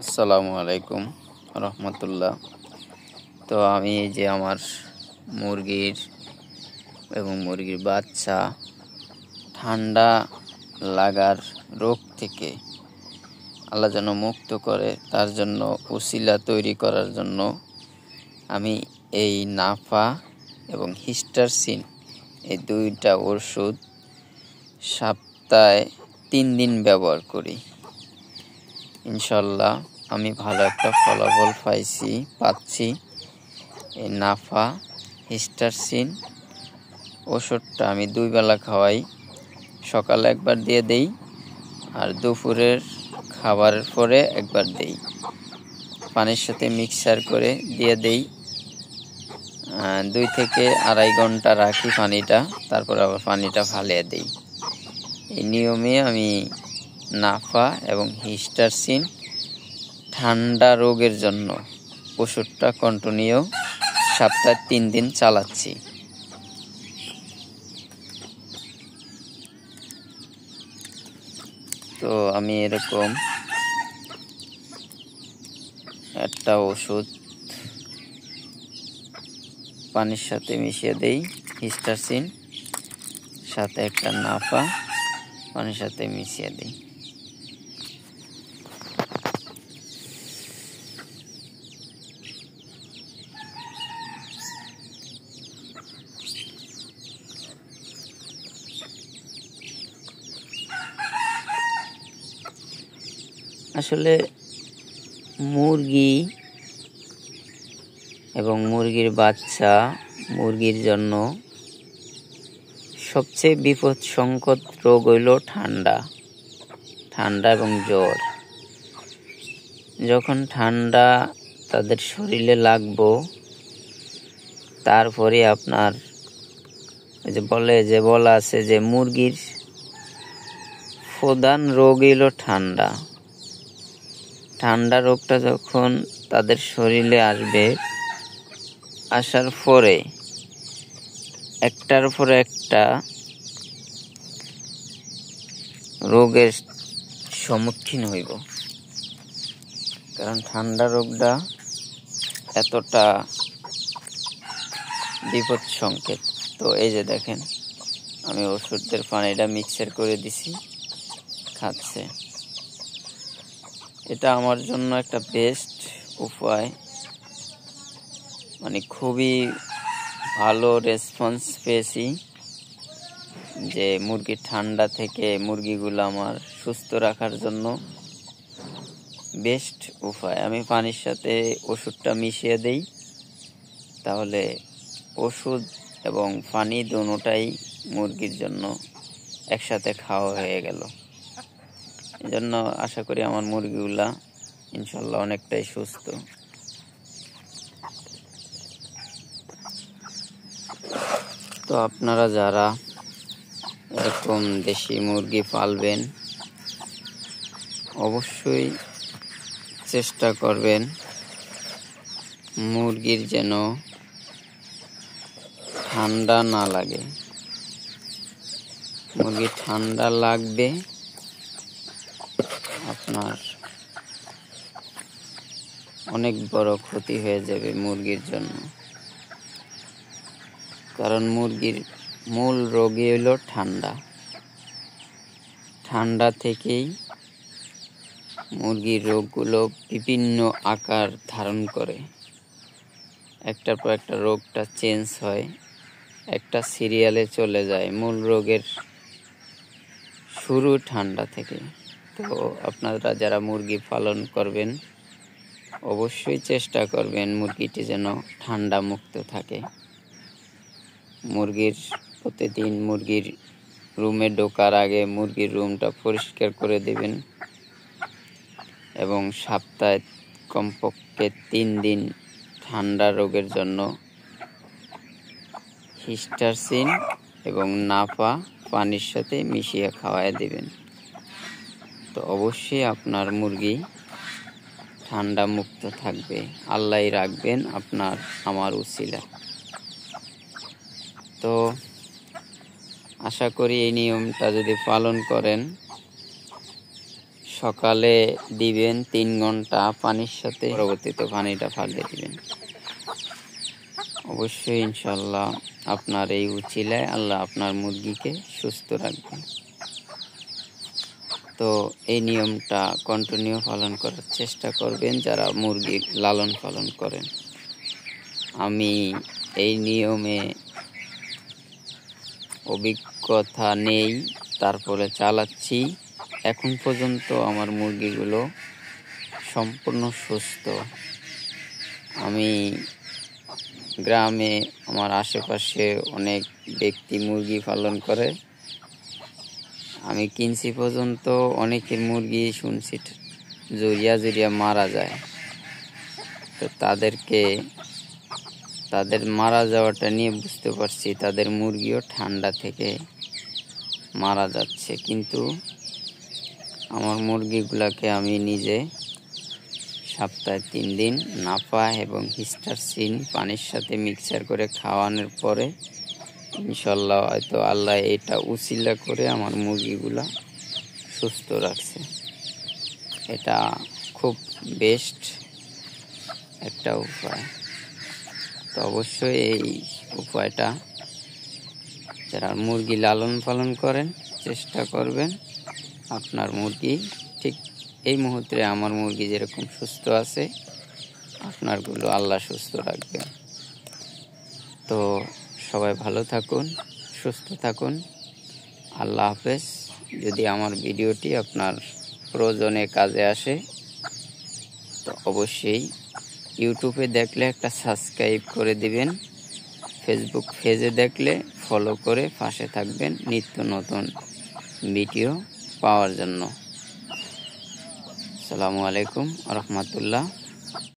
আসসালামু আলাইকুম রহমতুল্লাহ। তো আমি এই যে আমার মুরগির এবং মুরগির বাচ্চা ঠান্ডা লাগার রোগ থেকে আল্লাহ যেন মুক্ত করে, তার জন্য উসিলা তৈরি করার জন্য আমি এই নাফা এবং হিস্টারসিন এই দুইটা ওষুধ সপ্তাহে 3 দিন ব্যবহার করি। ইনশাল্লাহ আমি ভালো একটা ফলাফল পাচ্ছি। এই নাফা হিস্টারসিন ওষুধটা আমি 2 বেলা খাওয়াই, সকালে একবার দিয়ে দেই আর দুপুরের খাবারের পরে একবার দেই। পানির সাথে মিক্সার করে দিয়ে দেই, 2 থেকে 2.5 ঘন্টা রাখি পানিটা, তারপর আবার পানিটা ফালিয়ে দেই। এই নিয়মে আমি নাফা এবং হিস্টারসিন ঠান্ডা রোগের জন্য ওষুধটা কন্টিনিউ সপ্তাহে 3 দিন চালাচ্ছি। তো আমি এরকম একটা ওষুধ পানির সাথে মিশিয়ে দেই, হিস্টারসিন সাথে একটা নাফা পানির সাথে মিশিয়ে দিই। আসলে মুরগি এবং মুরগির বাচ্চা মুরগির জন্য সবচেয়ে বিপদ সংকট রোগ হইল ঠান্ডা এবং জ্বর। যখন ঠান্ডা তাদের শরীরে লাগবো, তারপরে আপনার বলা আছে যে মুরগির প্রধান রোগ হইল ঠান্ডা রোগটা যখন তাদের শরীরে আসবে, আসার পরে একটার পর একটা রোগের সম্মুখীন হইব। কারণ ঠান্ডা রোগটা এতটা বিপদ সংকেত। তো এই যে দেখেন, আমি ওষুধের পানিটা মিক্সার করে দিছি, খাচ্ছে। এটা আমার জন্য একটা বেস্ট উপায়, মানে খুবই ভালো রেসপন্স পেয়েছি যে মুরগির ঠান্ডা থেকে মুরগিগুলো আমার সুস্থ রাখার জন্য বেস্ট উপায়। আমি পানির সাথে ওষুধটা মিশিয়ে দেই, তাহলে ওষুধ এবং পানি দুটোটাই মুরগির জন্য একসাথে খাওয়া হয়ে গেল। এজন্য আশা করি আমার মুরগিগুলা ইনশাল্লাহ অনেকটাই সুস্থ। তো আপনারা যারা এরকম দেশি মুরগি পালবেন, অবশ্যই চেষ্টা করবেন মুরগির যেন ঠান্ডা না লাগে। মুরগি ঠান্ডা লাগবে, আপনার অনেক বড় ক্ষতি হয়ে যাবে মুরগির জন্য। কারণ মুরগির মূল রোগই হইল ঠান্ডা থেকেই মুরগির রোগগুলো বিভিন্ন আকার ধারণ করে, একটার পর একটা রোগটা চেঞ্জ হয়, একটা সিরিয়ালে চলে যায়। মূল রোগের শুরু ঠান্ডা থেকে। তো আপনারা যারা মুরগি পালন করবেন, অবশ্যই চেষ্টা করবেন মুরগিটি যেন ঠান্ডা মুক্ত থাকে। প্রতিদিন মুরগির রুমে ঢোকার আগে মুরগির রুমটা পরিষ্কার করে দেবেন এবং সপ্তাহে কমপক্ষে 3 দিন ঠান্ডা রোগের জন্য হিস্টারসিন এবং নাফা পানির সাথে মিশিয়ে খাওয়ায় দেবেন। তো অবশ্যই আপনার মুরগি ঠান্ডা মুক্ত থাকবে। আল্লাহই রাখবেন আমার উসিলা। তো আশা করি এই নিয়মটা যদি পালন করেন, সকালে দিবেন 3 ঘন্টা পানির সাথে, পরবর্তীতে পানিটা ফালিয়ে দিবেন। অবশ্যই ইনশাল্লাহ আপনার এই উচিলায় আল্লাহ আপনার মুরগিকে সুস্থ রাখবেন। তো এই নিয়মটা কন্টিনিউ পালন করার চেষ্টা করবেন যারা মুরগি লালন পালন করেন। আমি এই নিয়মে অভিজ্ঞতা নেই, তারপরে চালাচ্ছি। এখন পর্যন্ত আমার মুরগিগুলো সম্পূর্ণ সুস্থ। আমি গ্রামে আমার আশেপাশে অনেক ব্যক্তি মুরগি পালন করে, আমি কিনছি পর্যন্ত অনেকের মুরগি শুনছি জড়িয়া জড়িয়া মারা যায়। তো তাদের মারা যাওয়াটা নিয়ে বুঝতে পারছি তাদের মুরগিও ঠান্ডা থেকে মারা যাচ্ছে। কিন্তু আমার মুরগিগুলাকে আমি নিজে সপ্তাহে 3 দিন নাপা এবং হিস্টারসিন পানির সাথে মিক্সার করে খাওয়ানোর পরে ইনশাল্লাহ হয়তো আল্লাহ এটা উসিলা করে আমার মুরগিগুলা সুস্থ রাখছে। এটা খুব বেস্ট একটা উপায়। তো অবশ্যই এই উপায়টা যারা মুরগি লালন পালন করেন চেষ্টা করবেন। আপনার মুরগি ঠিক এই মুহূর্তে আমার মুরগি যেরকম সুস্থ আছে আপনারগুলো আল্লাহ সুস্থ রাখবেন। তো সবাই ভালো থাকুন, সুস্থ থাকুন। আল্লাহ হাফেজ। যদি আমার ভিডিওটি আপনার প্রয়োজনে কাজে আসে তো অবশ্যই ইউটিউবে দেখলে একটা সাবস্ক্রাইব করে দিবেন, ফেসবুক পেজে দেখলে ফলো করে পাশে থাকবেন নিত্য নতুন ভিডিও পাওয়ার জন্য। আসসালামু আলাইকুম ওয়া রাহমাতুল্লাহ।